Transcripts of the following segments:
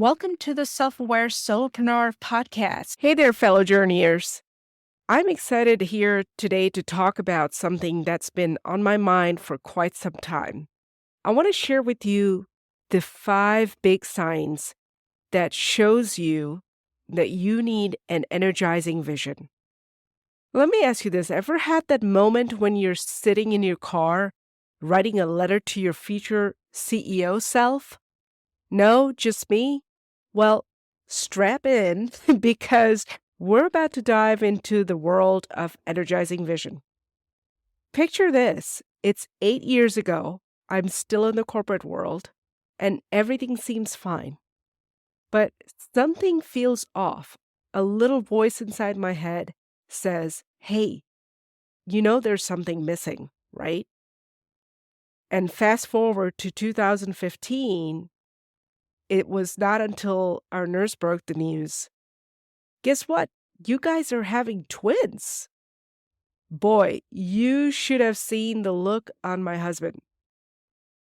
Welcome to the Self-Aware Solopreneur Podcast. Hey there, fellow journeyers. I'm excited here today to talk about something that's been on my mind for quite some time. I want to share with you the 5 big signs that shows you that you need an energizing vision. Let me ask you this. Ever had that moment when you're sitting in your car writing a letter to your future CEO self? No, just me? Well, strap in because we're about to dive into the world of energizing vision. Picture this. It's 8 years ago. I'm still in the corporate world, and everything seems fine. But something feels off. A little voice inside my head says, hey, you know there's something missing, right? And fast forward to 2015, it was not until our nurse broke the news. Guess what? You guys are having twins. Boy, you should have seen the look on my husband.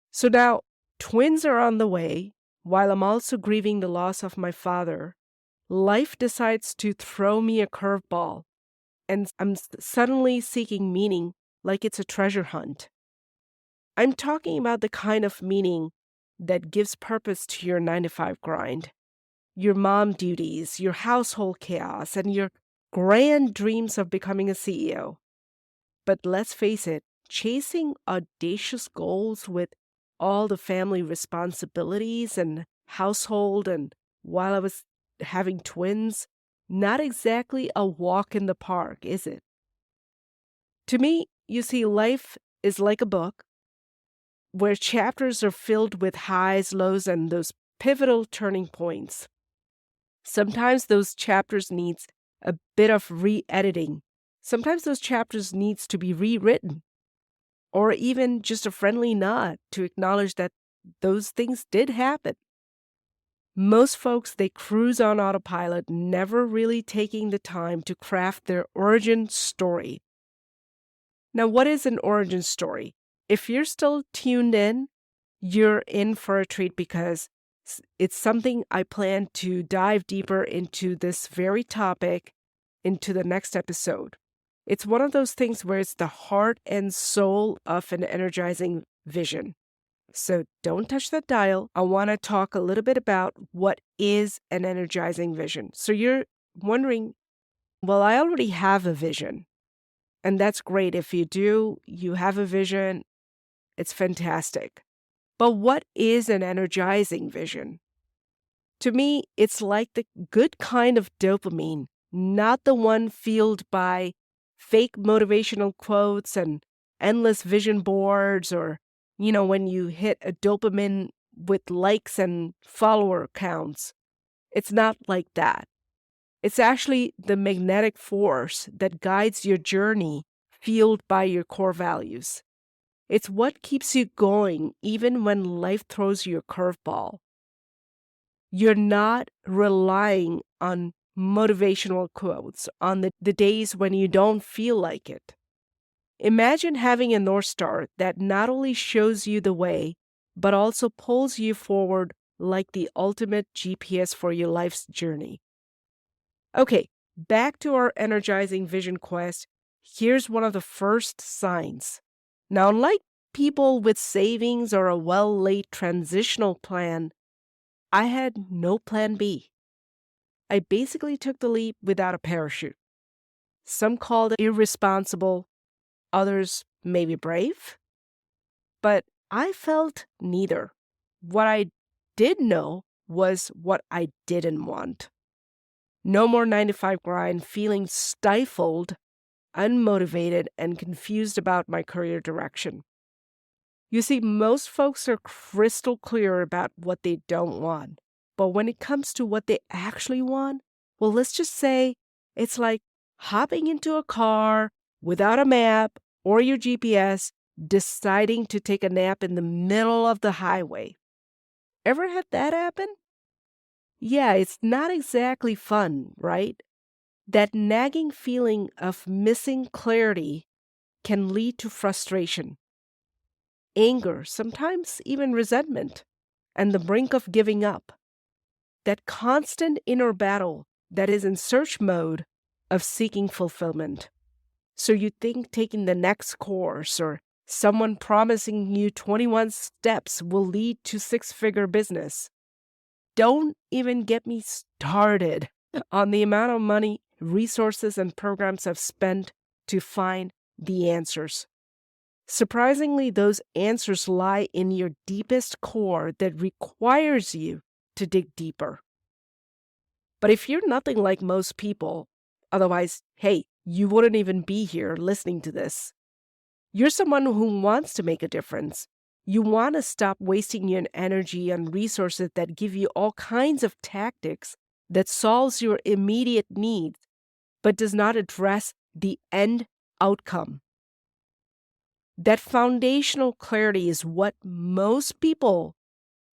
So now, twins are on the way, while I'm also grieving the loss of my father. Life decides to throw me a curveball, and I'm suddenly seeking meaning like it's a treasure hunt. I'm talking about the kind of meaning that gives purpose to your 9-to-5 grind, your mom duties, your household chaos, and your grand dreams of becoming a CEO. But let's face it, chasing audacious goals with all the family responsibilities and household, and while I was having twins, not exactly a walk in the park, is it? To me, you see, life is like a book where chapters are filled with highs, lows, and those pivotal turning points. Sometimes those chapters needs a bit of re-editing. Sometimes those chapters needs to be rewritten, or even just a friendly nod to acknowledge that those things did happen. Most folks, they cruise on autopilot, never really taking the time to craft their origin story. Now, what is an origin story? If you're still tuned in, you're in for a treat because it's something I plan to dive deeper into this very topic into the next episode. It's one of those things where it's the heart and soul of an energizing vision. So don't touch that dial. I want to talk a little bit about what is an energizing vision. So you're wondering, well, I already have a vision. And that's great. If you do, you have a vision, it's fantastic. But what is an energizing vision? To me, it's like the good kind of dopamine, not the one fueled by fake motivational quotes and endless vision boards, or, when you hit a dopamine with likes and follower counts. It's not like that. It's actually the magnetic force that guides your journey, fueled by your core values. It's what keeps you going even when life throws you a curveball. You're not relying on motivational quotes on the days when you don't feel like it. Imagine having a North Star that not only shows you the way, but also pulls you forward like the ultimate GPS for your life's journey. Okay, back to our energizing vision quest. Here's one of the first signs. Now, unlike people with savings or a well-laid transitional plan, I had no plan B. I basically took the leap without a parachute. Some called it irresponsible, others maybe brave. But I felt neither. What I did know was what I didn't want. No more 9-to-5 grind, feeling stifled, unmotivated, and confused about my career direction. You see, most folks are crystal clear about what they don't want. But when it comes to what they actually want, well, let's just say it's like hopping into a car without a map or your GPS, deciding to take a nap in the middle of the highway. Ever had that happen? Yeah, it's not exactly fun, right? That nagging feeling of missing clarity can lead to frustration, anger, sometimes even resentment, and the brink of giving up. that constant inner battle that is in search mode of seeking fulfillment. So you think taking the next course or someone promising you 21 steps will lead to six-figure business. Don't even get me started on the amount of money, resources, and programs I've spent to find the answers. Surprisingly, those answers lie in your deepest core that requires you to dig deeper. But if you're nothing like most people, otherwise, hey, you wouldn't even be here listening to this. You're someone who wants to make a difference. You want to stop wasting your energy on resources that give you all kinds of tactics that solves your immediate needs, but does not address the end outcome. That foundational clarity is what most people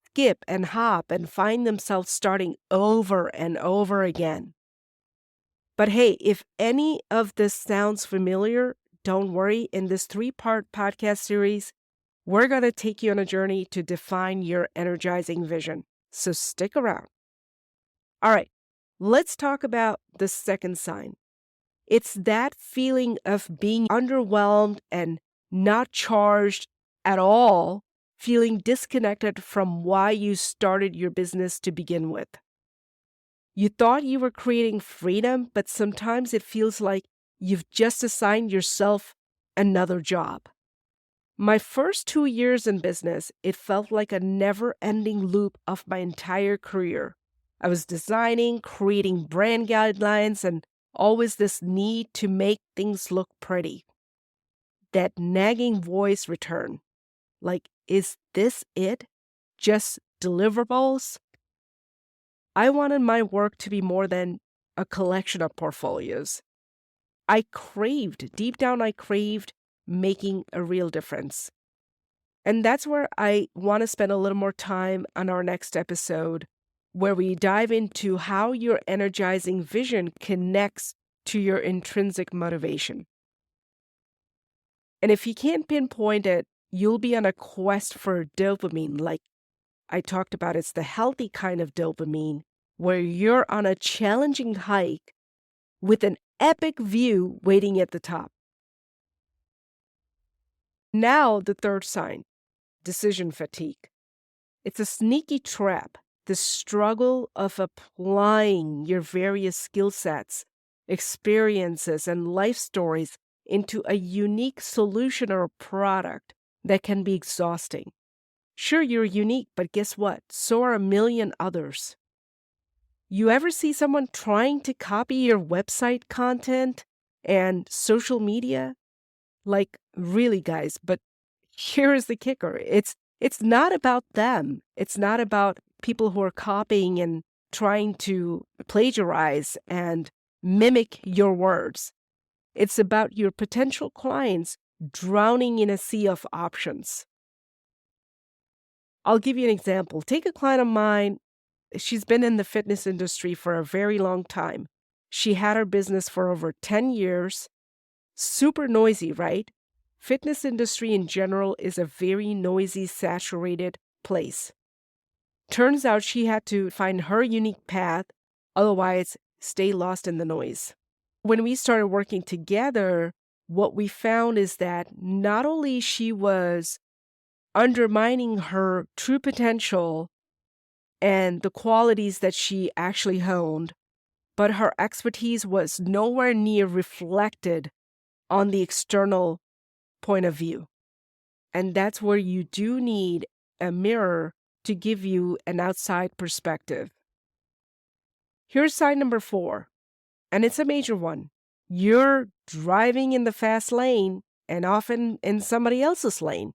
skip and hop and find themselves starting over and over again. But hey, if any of this sounds familiar, don't worry. In this 3-part podcast series, we're going to take you on a journey to define your energizing vision. So stick around. All right, let's talk about the second sign. It's that feeling of being underwhelmed and not charged at all, feeling disconnected from why you started your business to begin with. You thought you were creating freedom, but sometimes it feels like you've just assigned yourself another job. My first 2 years in business, it felt like a never-ending loop of my entire career. I was designing, creating brand guidelines, and always this need to make things look pretty. That nagging voice returned. Like, is this it? Just deliverables? I wanted my work to be more than a collection of portfolios. Deep down, I craved making a real difference. And that's where I want to spend a little more time on our next episode, where we dive into how your energizing vision connects to your intrinsic motivation. And if you can't pinpoint it, you'll be on a quest for dopamine, like I talked about. It's the healthy kind of dopamine, where you're on a challenging hike with an epic view waiting at the top. Now, the third sign, decision fatigue. It's a sneaky trap, the struggle of applying your various skill sets, experiences, and life stories into a unique solution or product that can be exhausting. Sure, you're unique, but guess what? So are a million others. You ever see someone trying to copy your website content and social media? Like, really, guys, but here is the kicker. It's not about them. It's not about people who are copying and trying to plagiarize and mimic your words. It's about your potential clients drowning in a sea of options. I'll give you an example. Take a client of mine. She's been in the fitness industry for a very long time. She had her business for over 10 years. Super noisy, right? Fitness industry in general is a very noisy, saturated place. Turns out she had to find her unique path, otherwise stay lost in the noise. When we started working together, what we found is that not only she was undermining her true potential and the qualities that she actually honed, but her expertise was nowhere near reflected on the external point of view. And that's where you do need a mirror to give you an outside perspective. Here's sign number 4, and it's a major one. You're driving in the fast lane and often in somebody else's lane,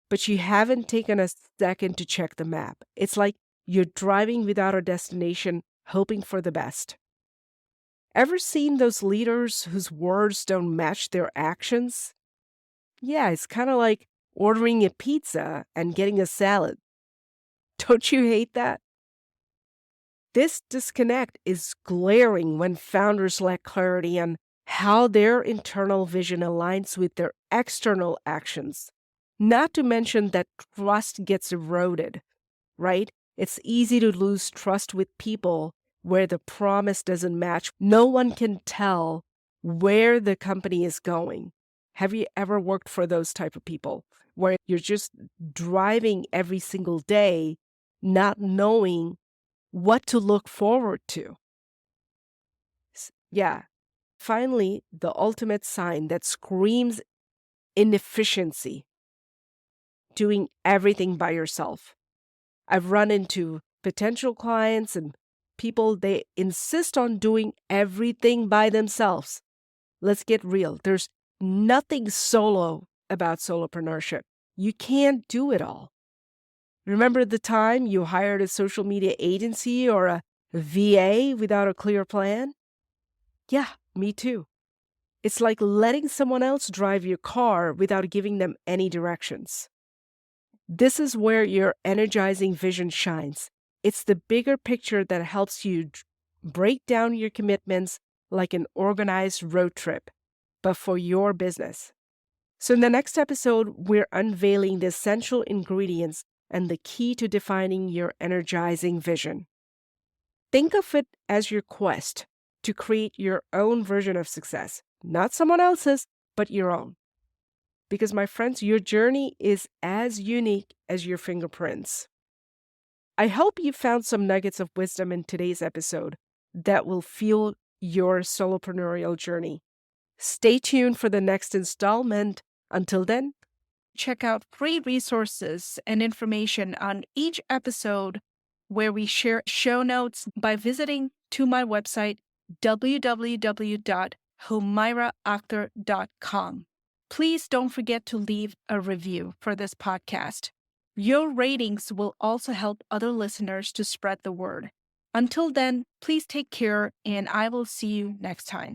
but you haven't taken a second to check the map. It's like you're driving without a destination, hoping for the best. Ever seen those leaders whose words don't match their actions? Yeah, it's kind of like ordering a pizza and getting a salad. Don't you hate that? This disconnect is glaring when founders lack clarity on how their internal vision aligns with their external actions. Not to mention that trust gets eroded, right? It's easy to lose trust with people where the promise doesn't match. No one can tell where the company is going. Have you ever worked for those type of people where you're just driving every single day, not knowing what to look forward to? Yeah. Finally, the ultimate sign that screams inefficiency, doing everything by yourself. I've run into potential clients and people, they insist on doing everything by themselves. Let's get real. There's nothing solo about solopreneurship. You can't do it all. Remember the time you hired a social media agency or a VA without a clear plan? Yeah, me too. It's like letting someone else drive your car without giving them any directions. This is where your energizing vision shines. It's the bigger picture that helps you break down your commitments like an organized road trip, but for your business. So, in the next episode, we're unveiling the essential ingredients and the key to defining your energizing vision. Think of it as your quest to create your own version of success, not someone else's, but your own. Because, my friends, your journey is as unique as your fingerprints. I hope you found some nuggets of wisdom in today's episode that will fuel your solopreneurial journey. Stay tuned for the next installment. Until then, check out free resources and information on each episode where we share show notes by visiting to my website, www.humairaakhtar.com. Please don't forget to leave a review for this podcast. Your ratings will also help other listeners to spread the word. Until then, please take care, and I will see you next time.